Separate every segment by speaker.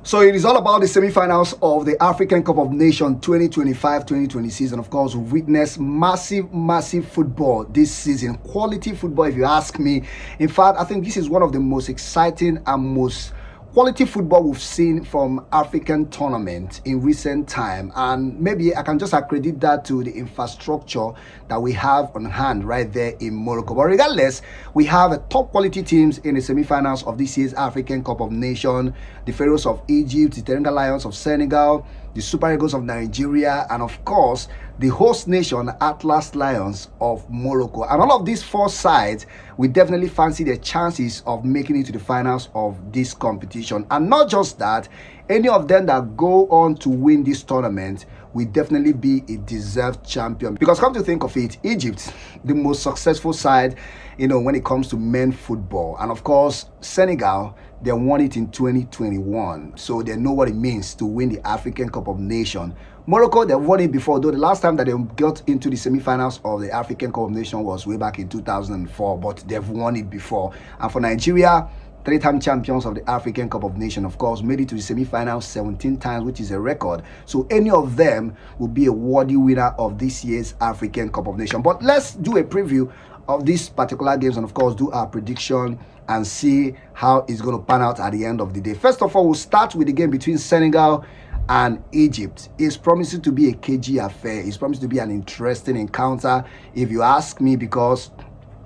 Speaker 1: So it is all about the semi-finals of the African Cup of Nations 2025-2026 season. Of course, we've witnessed massive football this season. Quality football, if you ask me. In fact, I think this is one of the most exciting and most quality football we've seen from African tournament in recent time, and maybe I can just accredit that to the infrastructure that we have on hand right there in Morocco. But regardless, we have a top quality teams in the semi-finals of this year's African Cup of Nations: the Pharaohs of Egypt, the Senegal Lions of Senegal, the Super Eagles of Nigeria, and of course the host nation Atlas Lions of Morocco. And all of these four sides, we definitely fancy their chances of making it to the finals of this competition. And not just that, any of them that go on to win this tournament will definitely be a deserved champion. Because come to think of it, Egypt, the most successful side, when it comes to men football. And of course, Senegal, they won it in 2021. So they know what it means to win the African Cup of Nations. Morocco, they won it before, though the last time that they got into the semi-finals of the African Cup of Nations was way back in 2004, but they've won it before. And for Nigeria, three-time champions of the African Cup of Nations, of course, made it to the semi-finals 17 times, which is a record. So any of them will be a worthy winner of this year's African Cup of Nations. But let's do a preview of these particular games and of course do our prediction and see how it's going to pan out at the end of the day. First of all, we'll start with the game between Senegal and Egypt. It's promising to be a cagey affair. It's promising to be an interesting encounter, if you ask me, because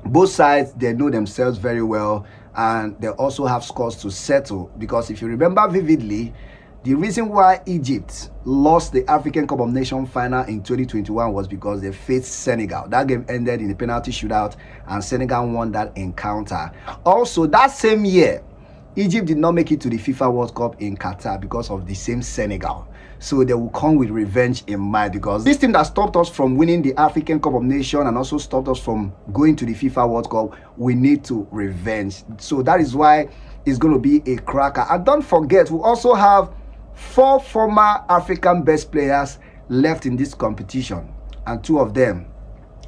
Speaker 1: both sides, they know themselves very well and they also have scores to settle. Because if you remember vividly, the reason why Egypt lost the African Cup of Nations final in 2021 was because they faced Senegal. That game ended in a penalty shootout and Senegal won that encounter. Also, that same year, Egypt did not make it to the FIFA World Cup in Qatar because of the same Senegal. So they will come with revenge in mind, because this team that stopped us from winning the African Cup of Nations and also stopped us from going to the FIFA World Cup, we need to revenge. So that is why it's going to be a cracker. And don't forget, we also have 4 former African best players left in this competition, and 2 of them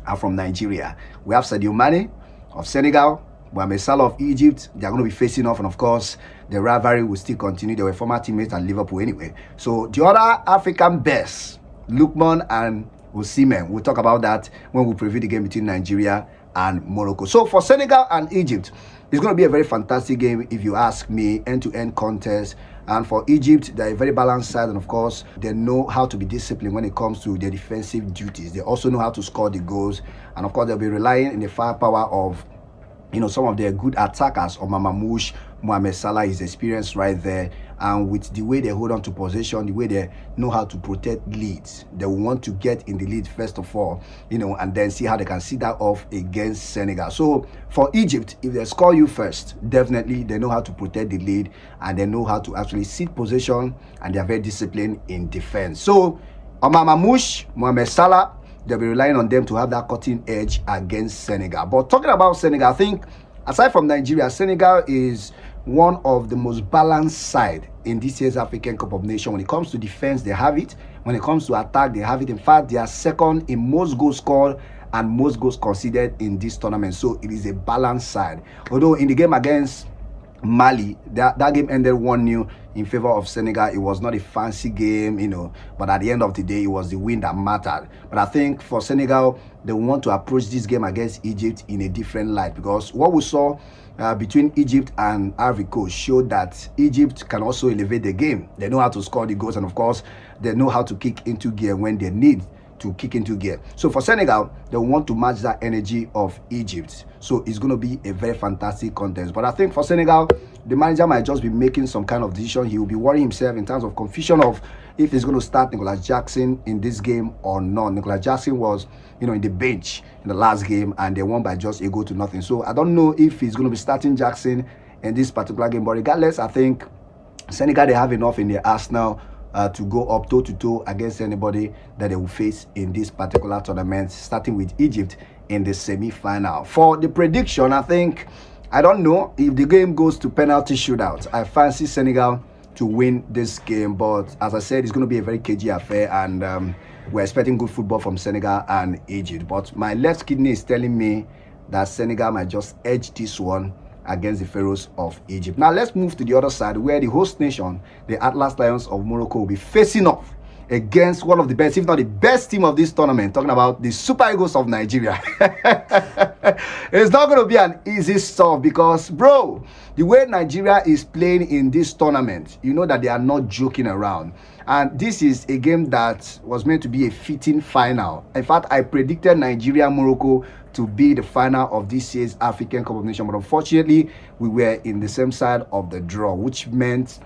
Speaker 1: are from Nigeria. We have Sadio Mane of Senegal, Mohamed Salah of Egypt. They are going to be facing off, and of course the rivalry will still continue. They were former teammates at Liverpool anyway. So the other African best, Lookman and Osimhen, we'll talk about that when we preview the game between Nigeria and Morocco. So for Senegal and Egypt, it's going to be a very fantastic game, if you ask me. End-to-end contest. And for Egypt, they're a very balanced side, and of course they know how to be disciplined when it comes to their defensive duties. They also know how to score the goals, and of course they'll be relying in the firepower of some of their good attackers. Omar Mamouche, Mohamed Salah is experienced right there, and with the way they hold on to possession, the way they know how to protect leads, they will want to get in the lead first of all, and then see how they can see that off against Senegal. So for Egypt, if they score you first, definitely they know how to protect the lead and they know how to actually sit possession, and they are very disciplined in defense. So Omar Mamouche, Mohamed Salah, they'll be relying on them to have that cutting edge against Senegal. But talking about Senegal, I think aside from Nigeria, Senegal is one of the most balanced side in this year's African Cup of Nations. When it comes to defense, they have it. When it comes to attack, they have it. In fact, they are second in most goals scored and most goals conceded in this tournament. So it is a balanced side. Although in the game against Mali, that game ended 1-0 in favor of Senegal. It was not a fancy game, but at the end of the day, it was the win that mattered. But I think for Senegal, they want to approach this game against Egypt in a different light, because what we saw between Egypt and Ivory Coast showed that Egypt can also elevate the game. They know how to score the goals, and of course they know how to kick into gear when they need to kick into gear. So for Senegal, they want to match that energy of Egypt. So it's going to be a very fantastic contest. But I think for Senegal, the manager might just be making some kind of decision. He will be worrying himself in terms of confusion of if he's going to start Nicolas Jackson in this game or not. Nicolas Jackson was, in the bench in the last game, and they won by just a goal to nothing. So I don't know if he's going to be starting Jackson in this particular game. But regardless, I think Senegal, they have enough in their arsenal to go up toe-to-toe against anybody that they will face in this particular tournament, starting with Egypt in the semi-final. For the prediction, I don't know if the game goes to penalty shootout. I fancy Senegal to win this game, but as I said, it's going to be a very cagey affair, and we're expecting good football from Senegal and Egypt. But my left kidney is telling me that Senegal might just edge this one against the Pharaohs of Egypt. Now let's move to the other side, where the host nation, the Atlas Lions of Morocco, will be facing off against one of the best, if not the best team of this tournament, talking about the Super Eagles of Nigeria. It's not going to be an easy stuff because, bro, the way Nigeria is playing in this tournament, you know that they are not joking around. And this is a game that was meant to be a fitting final. In fact, I predicted Nigeria-Morocco to be the final of this year's African Cup of Nations, but unfortunately, we were in the same side of the draw, which meant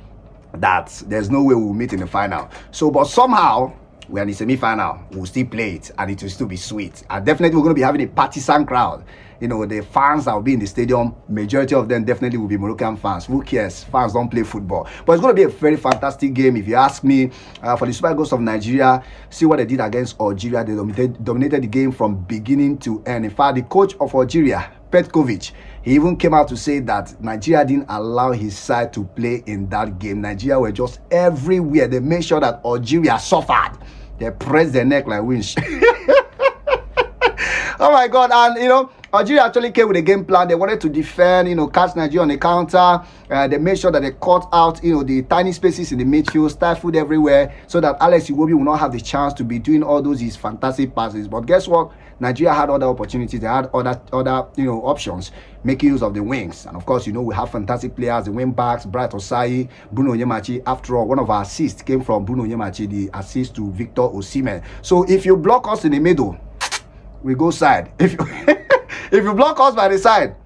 Speaker 1: that there's no way we'll meet in the final. So, but somehow, we're in the semi-final, we'll still play it, and it will still be sweet. And definitely, we're going to be having a partisan crowd. You know, the fans that will be in the stadium, majority of them definitely will be Moroccan fans. Who cares? Fans don't play football. But it's going to be a very fantastic game, if you ask me. For the Super Eagles of Nigeria, see what they did against Algeria. They dominated the game from beginning to end. In fact, the coach of Algeria, Petkovic, he even came out to say that Nigeria didn't allow his side to play in that game. Nigeria were just everywhere. They made sure that Algeria suffered. They pressed their neck like winch. Oh my God. And, you know, Algeria actually came with a game plan. They wanted to defend, you know, catch Nigeria on the counter. They made sure that they cut out, you know, the tiny spaces in the midfield, stifled everywhere, so that Alex Iwobi will not have the chance to be doing all those his fantastic passes. But guess what? Nigeria had other opportunities. They had other you know, options, making use of the wings. And of course, you know, we have fantastic players, the wing backs, Bright Osai, Bruno Onyemachi. After all, one of our assists came from Bruno Onyemachi, the assist to Victor Osimhen. So if you block us in the middle, we go side. If you block us by the side,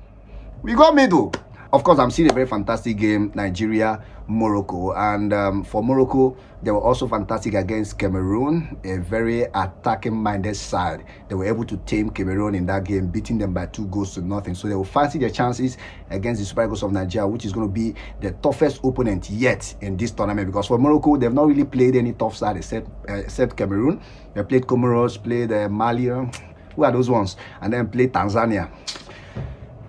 Speaker 1: we go middle. Of course, I'm seeing a very fantastic game, Nigeria, Morocco. And for Morocco, they were also fantastic against Cameroon, a very attacking-minded side. They were able to tame Cameroon in that game, beating them by 2-0. So they will fancy their chances against the Super Eagles of Nigeria, which is going to be the toughest opponent yet in this tournament. Because for Morocco, they've not really played any tough side except Cameroon. They played Comoros, played Mali. Who are those ones? And then played Tanzania.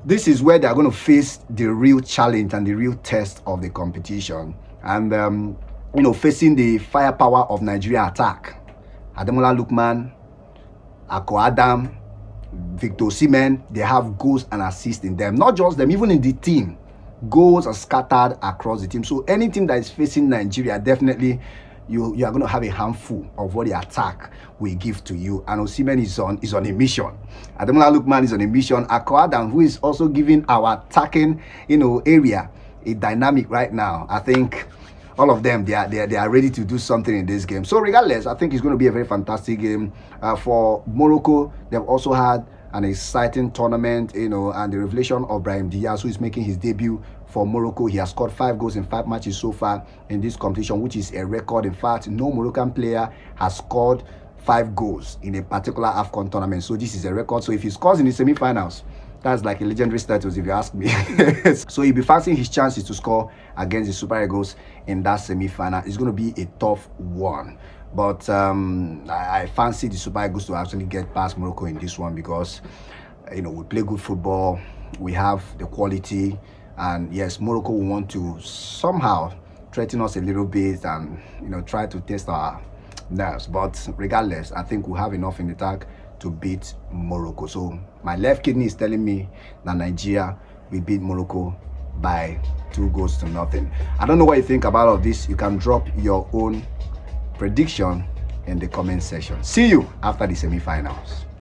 Speaker 1: This is where they are going to face the real challenge and the real test of the competition. And, you know, facing the firepower of Nigeria attack. Ademola Lookman, Ako Adam, Victor Osimhen, they have goals and assists in them. Not just them, even in the team. Goals are scattered across the team. So any team that is facing Nigeria, definitely you are going to have a handful of what the attack will give to you. And Osimhen is on a mission. Ademola Lookman is on a mission. Ako Adam, who is also giving our attacking, you know, area a dynamic right now. I think all of them, they are ready to do something in this game. So regardless, I think it's going to be a very fantastic game. For Morocco, they've also had an exciting tournament, you know, and the revelation of Brahim Diaz, who is making his debut for Morocco. He has scored 5 goals in 5 matches so far in this competition, which is a record. In fact, no Moroccan player has scored 5 goals in a particular Afcon tournament. So this is a record. So if he scores in the semi-finals, that's like a legendary status, if you ask me. So he'll be fancying his chances to score against the Super Eagles in that semi-final. It's going to be a tough one. But I fancy the Super Eagles to actually get past Morocco in this one because, you know, we play good football. We have the quality. And yes, Morocco will want to somehow threaten us a little bit and, you know, try to test our nerves. But regardless, I think we'll have enough in the tank to beat Morocco. So my left kidney is telling me that Nigeria will beat Morocco by 2-0. I don't know what you think about all of this. You can drop your own prediction in the comment section. See you after the semi-finals.